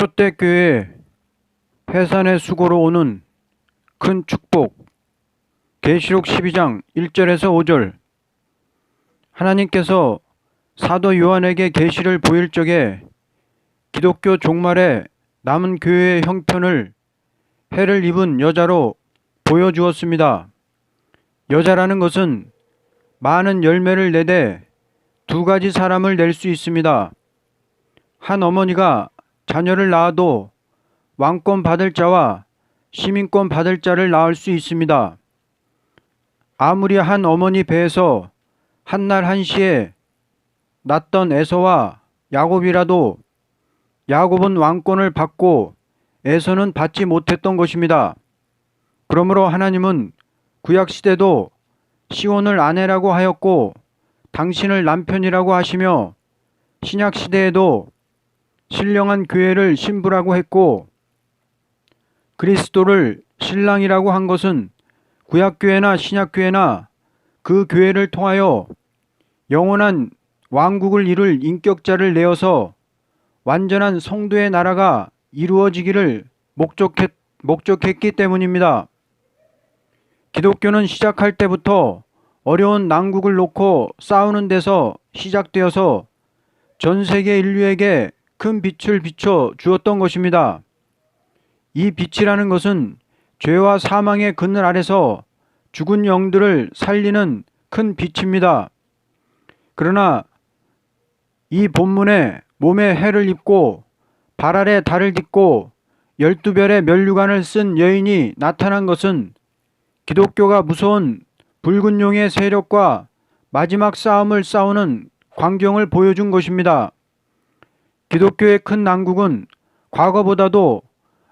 초대교회 해산의 수고로 오는 큰 축복. 계시록 12장 1절에서 5절. 하나님께서 사도 요한에게 계시를 보일 적에 기독교 종말의 남은 교회의 형편을 해를 입은 여자로 보여주었습니다. 여자라는 것은 많은 열매를 내되 두 가지 사람을 낼 수 있습니다. 한 어머니가 자녀를 낳아도 왕권 받을 자와 시민권 받을 자를 낳을 수 있습니다. 아무리 한 어머니 배에서 한날 한시에 낳던 에서와 야곱이라도 야곱은 왕권을 받고 에서는 받지 못했던 것입니다. 그러므로 하나님은 구약시대도 시온을 아내라고 하였고 당신을 남편이라고 하시며 신약시대에도 신령한 교회를 신부라고 했고 그리스도를 신랑이라고 한 것은 구약교회나 신약교회나 그 교회를 통하여 영원한 왕국을 이룰 인격자를 내어서 완전한 성도의 나라가 이루어지기를 목적했기 때문입니다. 기독교는 시작할 때부터 어려운 난국을 놓고 싸우는 데서 시작되어서 전 세계 인류에게 큰 빛을 비춰 주었던 것입니다. 이 빛이라는 것은 죄와 사망의 그늘 아래서 죽은 영들을 살리는 큰 빛입니다. 그러나 이 본문에 몸에 해를 입고 발 아래 달을 딛고 12별의 면류관을 쓴 여인이 나타난 것은 기독교가 무서운 붉은 용의 세력과 마지막 싸움을 싸우는 광경을 보여준 것입니다. 기독교의 큰 난국은 과거보다도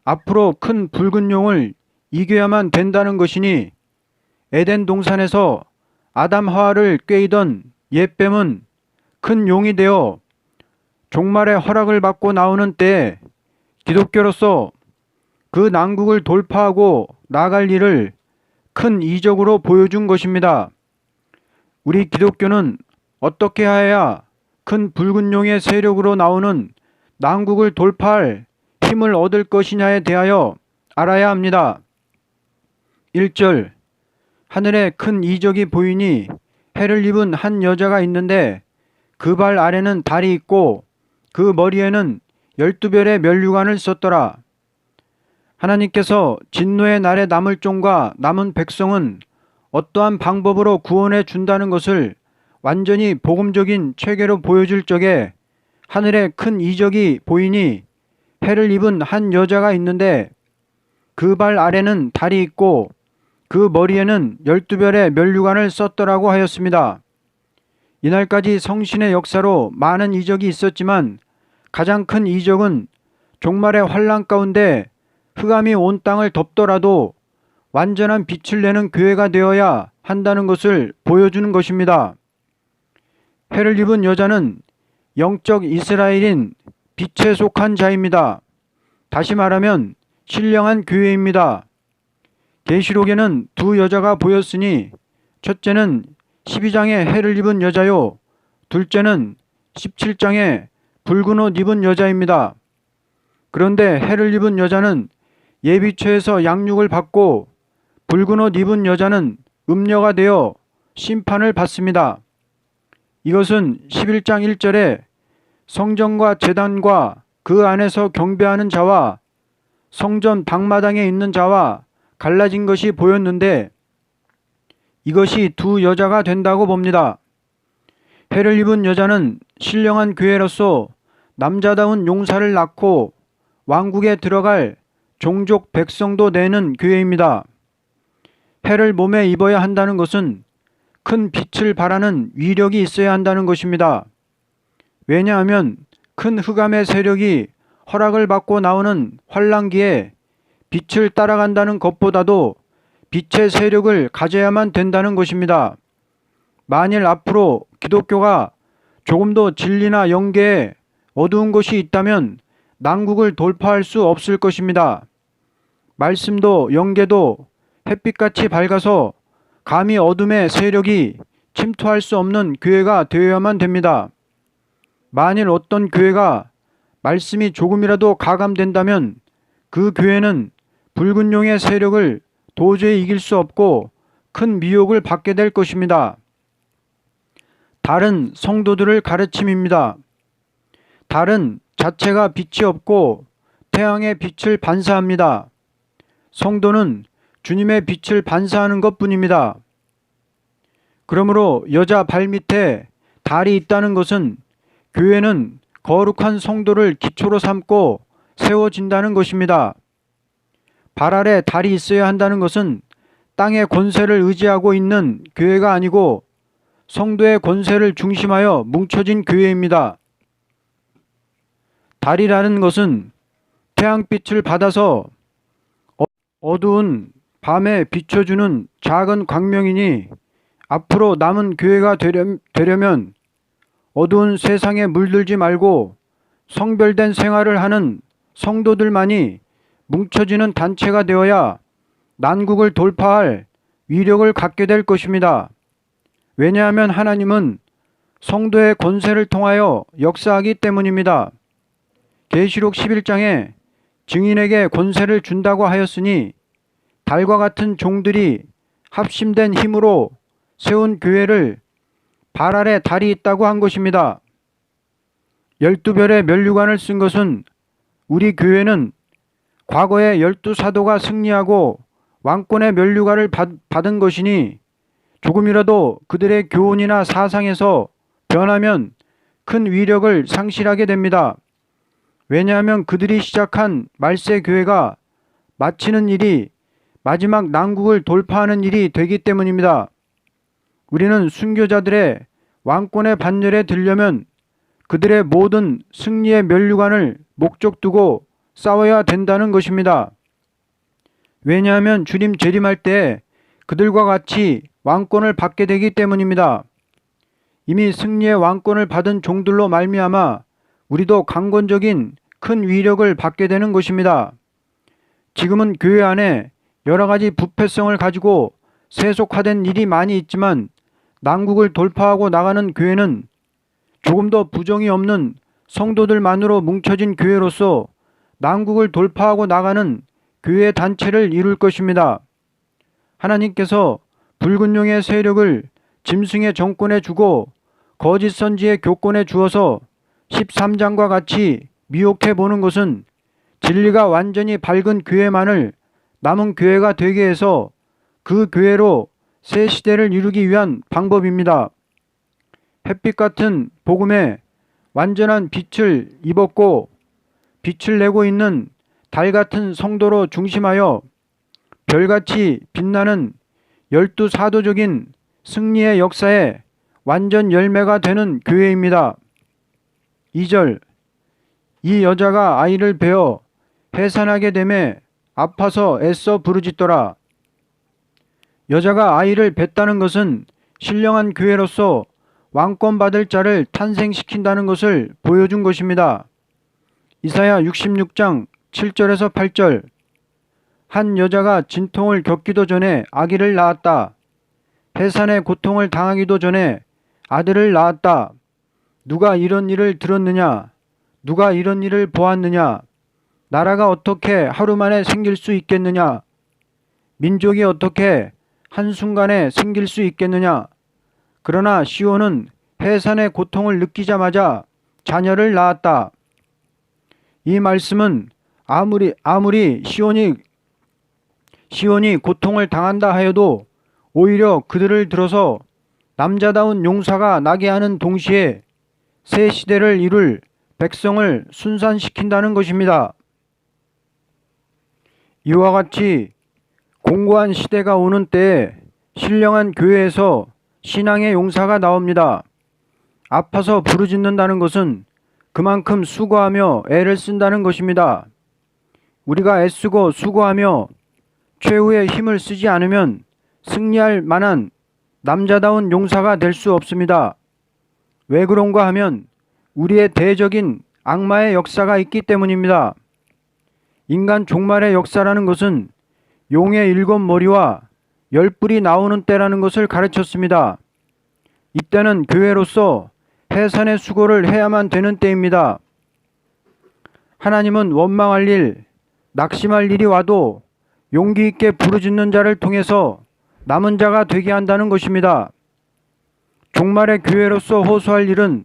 앞으로 큰 붉은 용을 이겨야만 된다는 것이니 에덴 동산에서 아담 하와를 꾀이던 옛뱀은 큰 용이 되어 종말의 허락을 받고 나오는 때에 기독교로서 그 난국을 돌파하고 나아갈 일을 큰 이적으로 보여준 것입니다. 우리 기독교는 어떻게 하여야 큰 붉은 용의 세력으로 나오는 난국을 돌파할 힘을 얻을 것이냐에 대하여 알아야 합니다. 1절. 하늘에 큰 이적이 보이니 해를 입은 한 여자가 있는데 그 발 아래는 달이 있고 그 머리에는 12별의 면류관을 썼더라. 하나님께서 진노의 날에 남을 종과 남은 백성은 어떠한 방법으로 구원해 준다는 것을 완전히 복음적인 체계로 보여줄 적에 하늘에 큰 이적이 보이니 해를 입은 한 여자가 있는데 그 발 아래는 달이 있고 그 머리에는 12별의 면류관을 썼더라고 하였습니다. 이날까지 성신의 역사로 많은 이적이 있었지만 가장 큰 이적은 종말의 환난 가운데 흑암이 온 땅을 덮더라도 완전한 빛을 내는 교회가 되어야 한다는 것을 보여주는 것입니다. 해를 입은 여자는 영적 이스라엘인 빛에 속한 자입니다. 다시 말하면 신령한 교회입니다. 계시록에는 두 여자가 보였으니 첫째는 12장에 해를 입은 여자요 둘째는 17장에 붉은 옷 입은 여자입니다. 그런데 해를 입은 여자는 예비처에서 양육을 받고 붉은 옷 입은 여자는 음녀가 되어 심판을 받습니다. 이것은 11장 1절에 성전과 제단과 그 안에서 경배하는 자와 성전 방마당에 있는 자와 갈라진 것이 보였는데 이것이 두 여자가 된다고 봅니다. 해를 입은 여자는 신령한 교회로서 남자다운 용사를 낳고 왕국에 들어갈 종족 백성도 내는 교회입니다. 해를 몸에 입어야 한다는 것은 큰 빛을 발하는 위력이 있어야 한다는 것입니다. 왜냐하면 큰 흑암의 세력이 허락을 받고 나오는 환난기에 빛을 따라간다는 것보다도 빛의 세력을 가져야만 된다는 것입니다. 만일 앞으로 기독교가 조금도 진리나 영계에 어두운 것이 있다면 난국을 돌파할 수 없을 것입니다. 말씀도 영계도 햇빛같이 밝아서 감히 어둠의 세력이 침투할 수 없는 교회가 되어야만 됩니다. 만일 어떤 교회가 말씀이 조금이라도 가감된다면 그 교회는 붉은 용의 세력을 도저히 이길 수 없고 큰 미혹을 받게 될 것입니다. 달은 성도들을 가르침입니다. 달은 자체가 빛이 없고 태양의 빛을 반사합니다. 성도는 주님의 빛을 반사하는 것뿐입니다. 그러므로 여자 발밑에 달이 있다는 것은 교회는 거룩한 성도를 기초로 삼고 세워진다는 것입니다. 발 아래 달이 있어야 한다는 것은 땅의 권세를 의지하고 있는 교회가 아니고 성도의 권세를 중심하여 뭉쳐진 교회입니다. 달이라는 것은 태양빛을 받아서 어두운 밤에 비춰주는 작은 광명이니 앞으로 남은 교회가 되려면 어두운 세상에 물들지 말고 성별된 생활을 하는 성도들만이 뭉쳐지는 단체가 되어야 난국을 돌파할 위력을 갖게 될 것입니다. 왜냐하면 하나님은 성도의 권세를 통하여 역사하기 때문입니다. 계시록 11장에 증인에게 권세를 준다고 하였으니 달과 같은 종들이 합심된 힘으로 세운 교회를 발 아래 달이 있다고 한 것입니다. 12별의 면류관을 쓴 것은 우리 교회는 과거에 12사도가 승리하고 왕권의 면류관을 받은 것이니 조금이라도 그들의 교훈이나 사상에서 변하면 큰 위력을 상실하게 됩니다. 왜냐하면 그들이 시작한 말세 교회가 마치는 일이 마지막 난국을 돌파하는 일이 되기 때문입니다. 우리는 순교자들의 왕권의 반열에 들려면 그들의 모든 승리의 면류관을 목적 두고 싸워야 된다는 것입니다. 왜냐하면 주님 재림할 때 그들과 같이 왕권을 받게 되기 때문입니다. 이미 승리의 왕권을 받은 종들로 말미암아 우리도 강권적인 큰 위력을 받게 되는 것입니다. 지금은 교회 안에 여러 가지 부패성을 가지고 세속화된 일이 많이 있지만 난국을 돌파하고 나가는 교회는 조금 더 부정이 없는 성도들만으로 뭉쳐진 교회로서 난국을 돌파하고 나가는 교회 단체를 이룰 것입니다. 하나님께서 붉은 용의 세력을 짐승의 정권에 주고 거짓 선지의 교권에 주어서 13장과 같이 미혹해 보는 것은 진리가 완전히 밝은 교회만을 남은 교회가 되게 해서 그 교회로 새 시대를 이루기 위한 방법입니다. 햇빛 같은 복음에 완전한 빛을 입었고 빛을 내고 있는 달 같은 성도로 중심하여 별같이 빛나는 12사도적인 승리의 역사에 완전 열매가 되는 교회입니다. 2절 이 여자가 아이를 베어 해산하게 되매 아파서 애써 부르짖더라. 여자가 아이를 뱄다는 것은 신령한 교회로서 왕권 받을 자를 탄생시킨다는 것을 보여준 것입니다. 이사야 66장 7절에서 8절 한 여자가 진통을 겪기도 전에 아기를 낳았다. 해산의 고통을 당하기도 전에 아들을 낳았다. 누가 이런 일을 들었느냐? 누가 이런 일을 보았느냐? 나라가 어떻게 하루 만에 생길 수 있겠느냐? 민족이 어떻게 한순간에 생길 수 있겠느냐? 그러나 시온은 해산의 고통을 느끼자마자 자녀를 낳았다. 이 말씀은 아무리 시온이 고통을 당한다 하여도 오히려 그들을 들어서 남자다운 용사가 나게 하는 동시에 새 시대를 이룰 백성을 순산시킨다는 것입니다. 이와 같이 공고한 시대가 오는 때에 신령한 교회에서 신앙의 용사가 나옵니다. 아파서 부르짖는다는 것은 그만큼 수고하며 애를 쓴다는 것입니다. 우리가 애쓰고 수고하며 최후의 힘을 쓰지 않으면 승리할 만한 남자다운 용사가 될 수 없습니다. 왜 그런가 하면 우리의 대적인 악마의 역사가 있기 때문입니다. 인간 종말의 역사라는 것은 용의 7머리와 10뿔이 나오는 때라는 것을 가르쳤습니다. 이때는 교회로서 해산의 수고를 해야만 되는 때입니다. 하나님은 원망할 일, 낙심할 일이 와도 용기 있게 부르짖는 자를 통해서 남은 자가 되게 한다는 것입니다. 종말의 교회로서 호소할 일은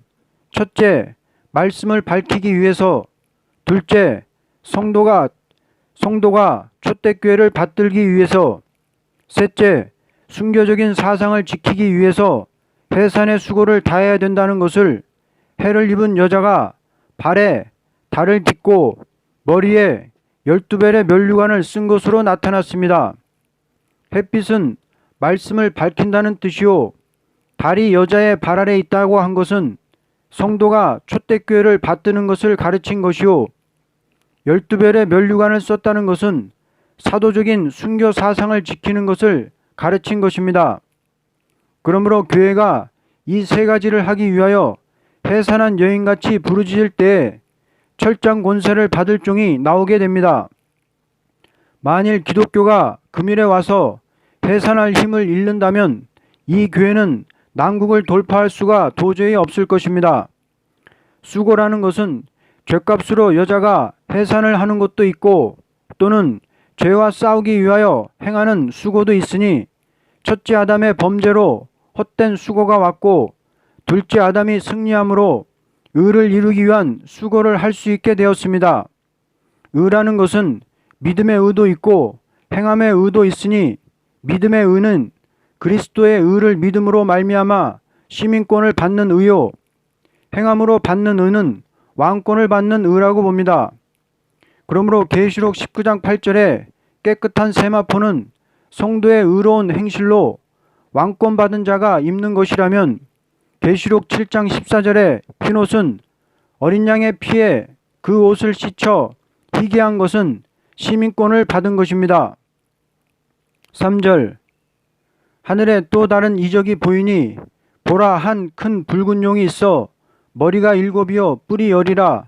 첫째, 말씀을 밝히기 위해서, 둘째, 성도가 초대교회를 받들기 위해서, 셋째, 순교적인 사상을 지키기 위해서 해산의 수고를 다해야 된다는 것을 해를 입은 여자가 발에 달을 딛고 머리에 12벨의 면류관을 쓴 것으로 나타났습니다. 햇빛은 말씀을 밝힌다는 뜻이요, 달이 여자의 발 아래 있다고 한 것은 성도가 초대교회를 받드는 것을 가르친 것이요, 12벨의 면류관을 썼다는 것은 사도적인 순교 사상을 지키는 것을 가르친 것입니다. 그러므로 교회가 이 세 가지를 하기 위하여 해산한 여인같이 부르짖을 때에 철장 권세를 받을 종이 나오게 됩니다. 만일 기독교가 금일에 와서 해산할 힘을 잃는다면 이 교회는 난국을 돌파할 수가 도저히 없을 것입니다. 수고라는 것은 죗값으로 여자가 해산을 하는 것도 있고 또는 죄와 싸우기 위하여 행하는 수고도 있으니, 첫째 아담의 범죄로 헛된 수고가 왔고 둘째 아담이 승리함으로 의를 이루기 위한 수고를 할 수 있게 되었습니다. 의라는 것은 믿음의 의도 있고 행함의 의도 있으니, 믿음의 의는 그리스도의 의를 믿음으로 말미암아 시민권을 받는 의요, 행함으로 받는 의는 왕권을 받는 의라고 봅니다. 그러므로 계시록 19장 8절에 깨끗한 세마포는 성도의 의로운 행실로 왕권 받은 자가 입는 것이라면, 계시록 7장 14절에 흰 옷은 어린 양의 피에 그 옷을 씻어 희게 한 것은 시민권을 받은 것입니다. 3절, 하늘에 또 다른 이적이 보이니 보라, 한 큰 붉은 용이 있어 머리가 7이요 뿔이 10이라.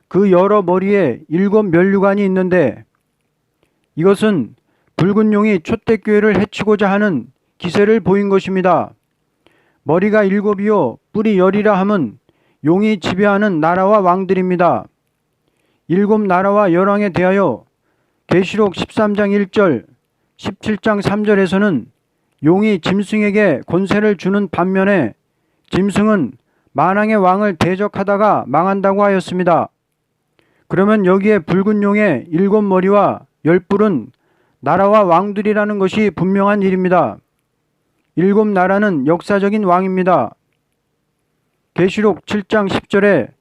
그 여러 머리에 7 면류관이 있는데, 이것은 붉은 용이 초대교회를 해치고자 하는 기세를 보인 것입니다. 머리가 7이요 뿔이 10이라 함은 용이 지배하는 나라와 왕들입니다. 7 나라와 열왕에 대하여 계시록 13장 1절, 17장 3절에서는 용이 짐승에게 권세를 주는 반면에 짐승은 만왕의 왕을 대적하다가 망한다고 하였습니다. 그러면 여기에 붉은 용의 7머리와 10뿔은 나라와 왕들이라는 것이 분명한 일입니다. 7 나라는 역사적인 왕입니다. 계시록 7장 10절에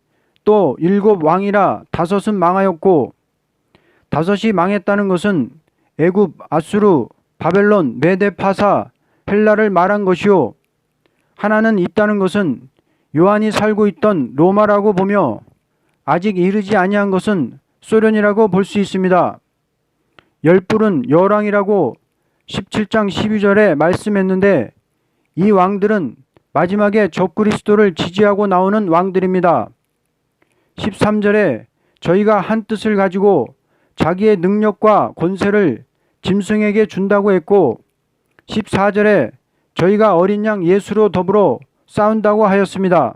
또 7 왕이라 5은 망하였고, 5이 망했다는 것은 애굽, 아수르, 바벨론, 메데, 파사, 헬라를 말한 것이요, 하나는 있다는 것은 요한이 살고 있던 로마라고 보며 아직 이르지 아니한 것은 소련이라고 볼 수 있습니다. 10뿔은 열왕이라고 17장 12절에 말씀했는데, 이 왕들은 마지막에 적그리스도를 지지하고 나오는 왕들입니다. 13절에 저희가 한 뜻을 가지고 자기의 능력과 권세를 짐승에게 준다고 했고, 14절에 저희가 어린 양 예수로 더불어 싸운다고 하였습니다.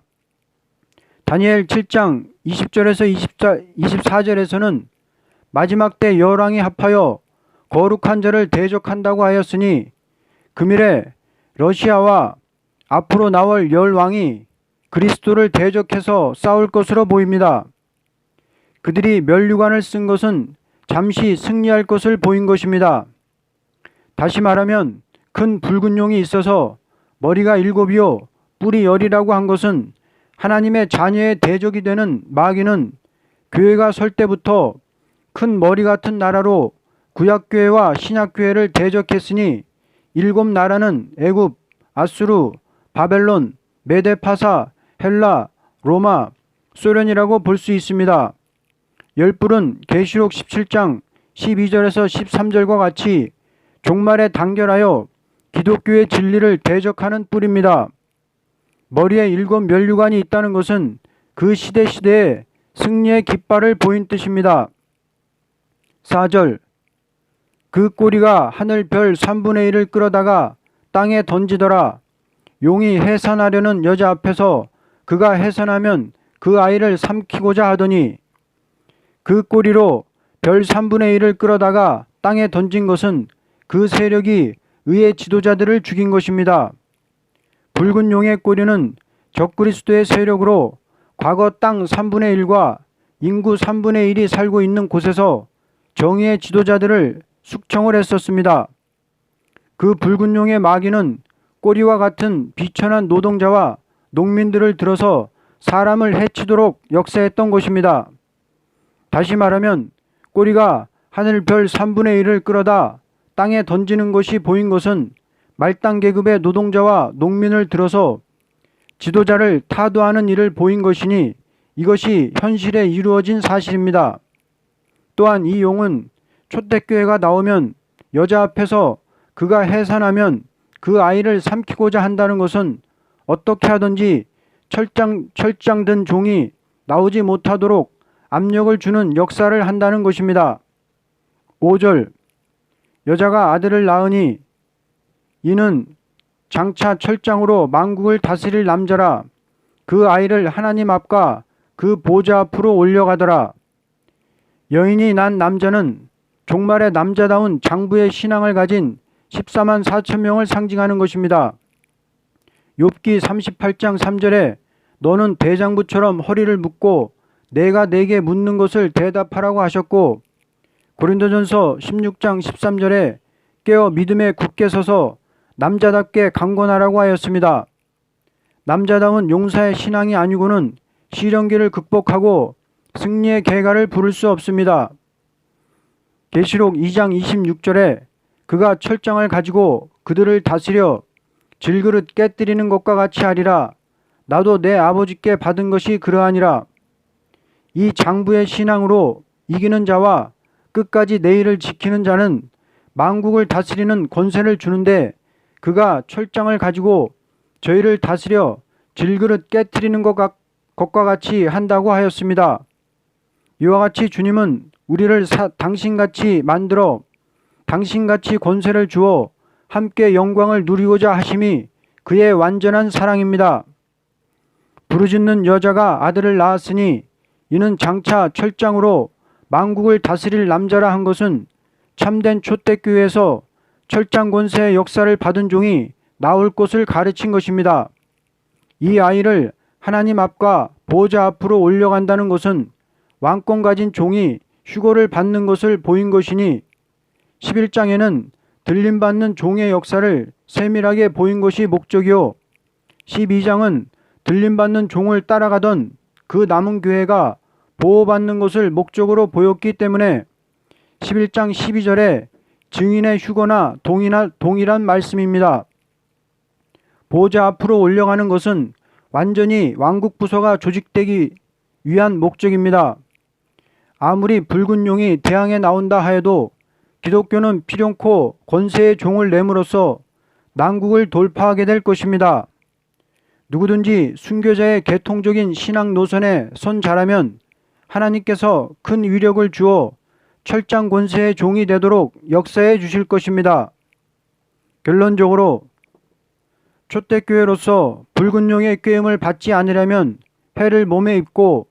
다니엘 7장 20절에서 24절에서는 마지막 때 열왕이 합하여 거룩한 자를 대적한다고 하였으니, 금일에 러시아와 앞으로 나올 열왕이 그리스도를 대적해서 싸울 것으로 보입니다. 그들이 면류관을 쓴 것은 잠시 승리할 것을 보인 것입니다. 다시 말하면 큰 붉은 용이 있어서 머리가 7이요 뿔이 10이라고 한 것은 하나님의 자녀의 대적이 되는 마귀는 교회가 설 때부터 큰 머리 같은 나라로 구약교회와 신약교회를 대적했으니, 7 나라는 애굽, 아수르, 바벨론, 메데파사, 헬라, 로마, 소련이라고 볼 수 있습니다. 10뿔은 계시록 17장 12절에서 13절과 같이 종말에 단결하여 기독교의 진리를 대적하는 뿔입니다. 머리에 7 면류관이 있다는 것은 그 시대에 승리의 깃발을 보인 뜻입니다. 4절, 그 꼬리가 하늘 별 3분의 1을 끌어다가 땅에 던지더라. 용이 해산하려는 여자 앞에서 그가 해산하면 그 아이를 삼키고자 하더니, 그 꼬리로 별 3분의 1을 끌어다가 땅에 던진 것은 그 세력이 의의 지도자들을 죽인 것입니다. 붉은 용의 꼬리는 적그리스도의 세력으로 과거 땅 3분의 1과 인구 3분의 1이 살고 있는 곳에서 정의의 지도자들을 숙청을 했었습니다. 그 붉은 용의 마귀는 꼬리와 같은 비천한 노동자와 농민들을 들어서 사람을 해치도록 역사했던 것입니다. 다시 말하면 꼬리가 하늘별 3분의 1을 끌어다 땅에 던지는 것이 보인 것은 말단 계급의 노동자와 농민을 들어서 지도자를 타도하는 일을 보인 것이니 이것이 현실에 이루어진 사실입니다. 또한 이 용은 초대교회가 나오면 여자 앞에서 그가 해산하면 그 아이를 삼키고자 한다는 것은 어떻게 하든지 철장든 종이 나오지 못하도록 압력을 주는 역사를 한다는 것입니다. 5절 여자가 아들을 낳으니 이는 장차 철장으로 만국을 다스릴 남자라. 그 아이를 하나님 앞과 그 보좌 앞으로 올려가더라. 여인이 난 남자는 종말의 남자다운 장부의 신앙을 가진 14만 4천 명을 상징하는 것입니다. 욥기 38장 3절에 너는 대장부처럼 허리를 묶고 내가 내게 묻는 것을 대답하라고 하셨고, 고린도전서 16장 13절에 깨어 믿음에 굳게 서서 남자답게 강권하라고 하였습니다. 남자다운 용사의 신앙이 아니고는 시련기를 극복하고 승리의 계가를 부를 수 없습니다. 계시록 2장 26절에 그가 철장을 가지고 그들을 다스려 질그릇 깨뜨리는 것과 같이 하리라. 나도 내 아버지께 받은 것이 그러하니라. 이 장부의 신앙으로 이기는 자와 끝까지 내일을 지키는 자는 만국을 다스리는 권세를 주는데 그가 철장을 가지고 저희를 다스려 질그릇 깨뜨리는 것과 같이 한다고 하였습니다. 이와 같이 주님은 우리를 당신같이 만들어 당신같이 권세를 주어 함께 영광을 누리고자 하심이 그의 완전한 사랑입니다. 부르짖는 여자가 아들을 낳았으니 이는 장차 철장으로 만국을 다스릴 남자라 한 것은 참된 초대교회에서 철장 권세의 역사를 받은 종이 나올 것을 가르친 것입니다. 이 아이를 하나님 앞과 보좌 앞으로 올려간다는 것은 왕권 가진 종이 휴거를 받는 것을 보인 것이니 11장에는 들림받는 종의 역사를 세밀하게 보인 것이 목적이요 12장은 들림받는 종을 따라가던 그 남은 교회가 보호받는 것을 목적으로 보였기 때문에 11장 12절에 증인의 휴거나 동일한 말씀입니다. 보좌 앞으로 올려가는 것은 완전히 왕국 부서가 조직되기 위한 목적입니다. 아무리 붉은 용이 대항에 나온다 하여도 기독교는 필연코 권세의 종을 내므로써 난국을 돌파하게 될 것입니다. 누구든지 순교자의 계통적인 신앙 노선에 선 자라면 하나님께서 큰 위력을 주어 철장 권세의 종이 되도록 역사해 주실 것입니다. 결론적으로 초대교회로서 붉은 용의 꾀임을 받지 않으려면 해를 몸에 입고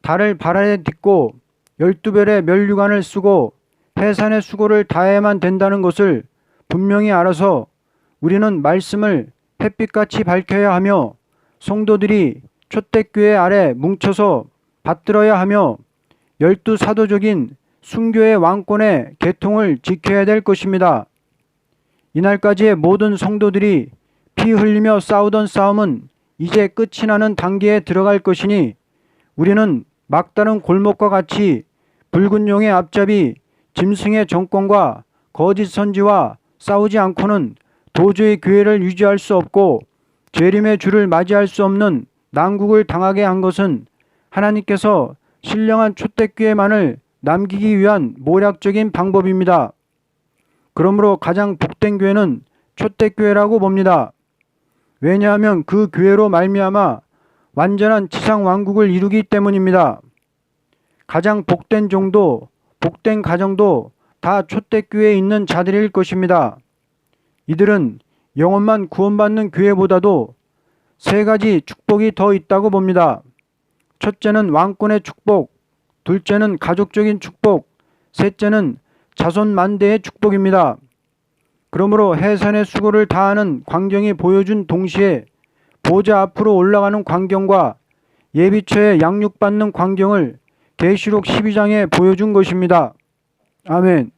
달을 발 아래 딛고 12별의 면류관을 쓰고 해산의 수고를 다해야만 된다는 것을 분명히 알아서 우리는 말씀을 햇빛같이 밝혀야 하며 성도들이 초대교회 아래 뭉쳐서 받들어야 하며 12사도적인 순교의 왕권의 계통을 지켜야 될 것입니다. 이날까지의 모든 성도들이 피 흘리며 싸우던 싸움은 이제 끝이 나는 단계에 들어갈 것이니 우리는 막다른 골목과 같이 붉은 용의 앞잡이 짐승의 정권과 거짓 선지와 싸우지 않고는 도저히 교회를 유지할 수 없고 재림의 주를 맞이할 수 없는 난국을 당하게 한 것은 하나님께서 신령한 초대교회만을 남기기 위한 모략적인 방법입니다. 그러므로 가장 복된 교회는 초대교회라고 봅니다. 왜냐하면 그 교회로 말미암아 완전한 지상왕국을 이루기 때문입니다. 가장 복된 종도 복된 가정도 다 초대교회에 있는 자들일 것입니다. 이들은 영혼만 구원받는 교회보다도 세 가지 축복이 더 있다고 봅니다. 첫째는 왕권의 축복, 둘째는 가족적인 축복, 셋째는 자손 만대의 축복입니다. 그러므로 해산의 수고를 다하는 광경이 보여준 동시에 보좌 앞으로 올라가는 광경과 예비처에 양육받는 광경을 계시록 12장에 보여준 것입니다. 아멘.